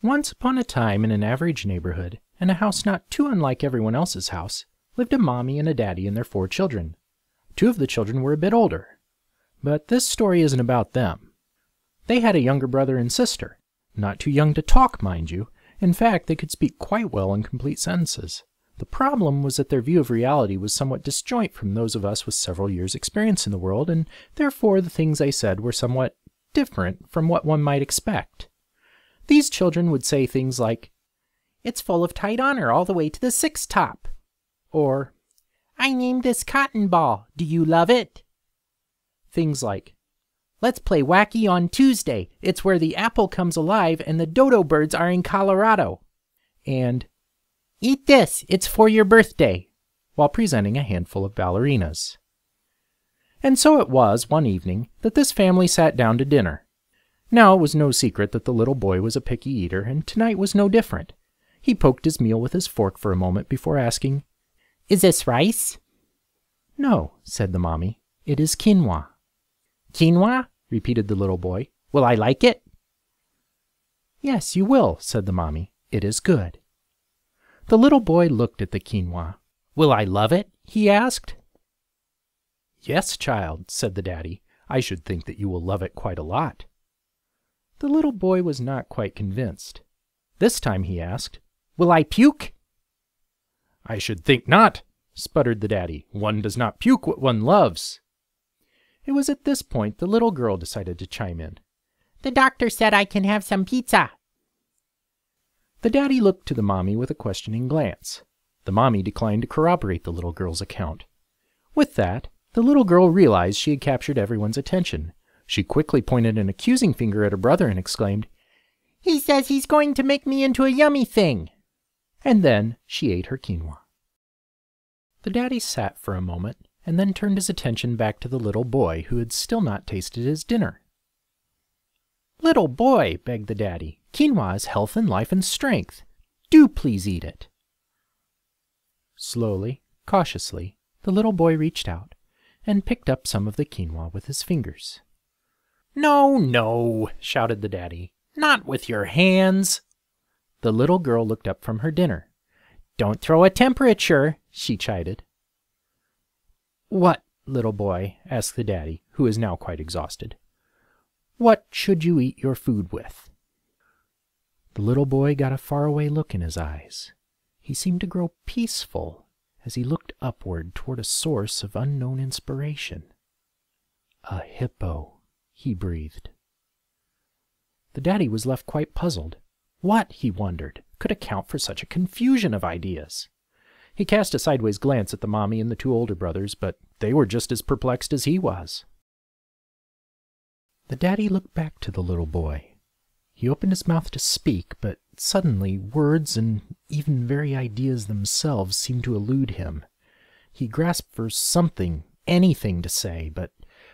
Once upon a time, in an average neighborhood, in a house not too unlike everyone else's house, lived a mommy and a daddy and their 4 children. 2 of the children were a bit older. But this story isn't about them. They had a younger brother and sister, not too young to talk, mind you. In fact, they could speak quite well in complete sentences. The problem was that their view of reality was somewhat disjoint from those of us with several years' experience in the world, and therefore the things they said were somewhat different from what one might expect. These children would say things like, "It's full of tight honor all the way to the 6th top," or, "I named this cotton ball. Do you love it?" Things like, "Let's play wacky on Tuesday. It's where the apple comes alive and the dodo birds are in Colorado." And, "Eat this. It's for your birthday," while presenting a handful of ballerinas. And so it was, one evening, that this family sat down to dinner. Now, it was no secret that the little boy was a picky eater, and tonight was no different. He poked his meal with his fork for a moment before asking, "Is this rice?" "No," said the mommy. "It is quinoa." "Quinoa?" repeated the little boy. "Will I like it?" "Yes, you will," said the mommy. "It is good." The little boy looked at the quinoa. "Will I love it?" he asked. "Yes, child," said the daddy. "I should think that you will love it quite a lot." The little boy was not quite convinced. This time he asked, "Will I puke?" "I should think not," sputtered the daddy. "One does not puke what one loves." It was at this point the little girl decided to chime in. "The doctor said I can have some pizza." The daddy looked to the mommy with a questioning glance. The mommy declined to corroborate the little girl's account. With that, the little girl realized she had captured everyone's attention. She quickly pointed an accusing finger at her brother and exclaimed, "He says he's going to make me into a yummy thing!" And then she ate her quinoa. The daddy sat for a moment and then turned his attention back to the little boy who had still not tasted his dinner. "Little boy," begged the daddy, "quinoa is health and life and strength. Do please eat it." Slowly, cautiously, the little boy reached out and picked up some of the quinoa with his fingers. "No, no," shouted the daddy. "Not with your hands." The little girl looked up from her dinner. "Don't throw a temperature," she chided. "What, little boy?" asked the daddy, who was now quite exhausted. "What should you eat your food with?" The little boy got a faraway look in his eyes. He seemed to grow peaceful as he looked upward toward a source of unknown inspiration. "A hippo," he breathed. The daddy was left quite puzzled. What, he wondered, could account for such a confusion of ideas? He cast a sideways glance at the mommy and the 2 older brothers, but they were just as perplexed as he was. The daddy looked back to the little boy. He opened his mouth to speak, but suddenly words and even very ideas themselves seemed to elude him. He grasped for something, anything to say, but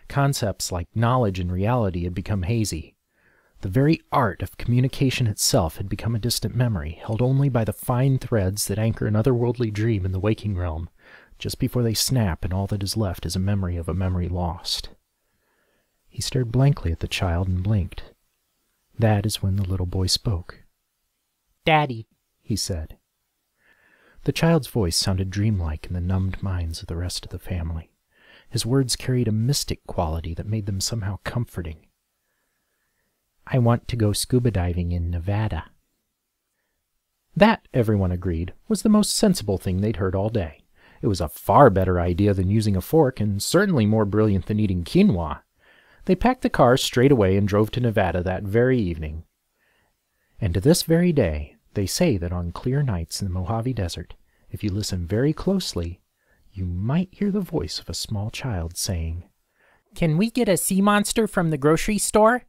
concepts like knowledge and reality had become hazy. The very art of communication itself had become a distant memory, held only by the fine threads that anchor an otherworldly dream in the waking realm, just before they snap and all that is left is a memory of a memory lost. He stared blankly at the child and blinked. That is when the little boy spoke. "Daddy," he said. The child's voice sounded dreamlike in the numbed minds of the rest of the family. His words carried a mystic quality that made them somehow comforting. "I want to go scuba diving in Nevada." That, everyone agreed, was the most sensible thing they'd heard all day. It was a far better idea than using a fork, and certainly more brilliant than eating quinoa. They packed the car straight away and drove to Nevada that very evening. And to this very day, they say that on clear nights in the Mojave Desert, if you listen very closely, you might hear the voice of a small child saying, "Can we get a sea monster from the grocery store?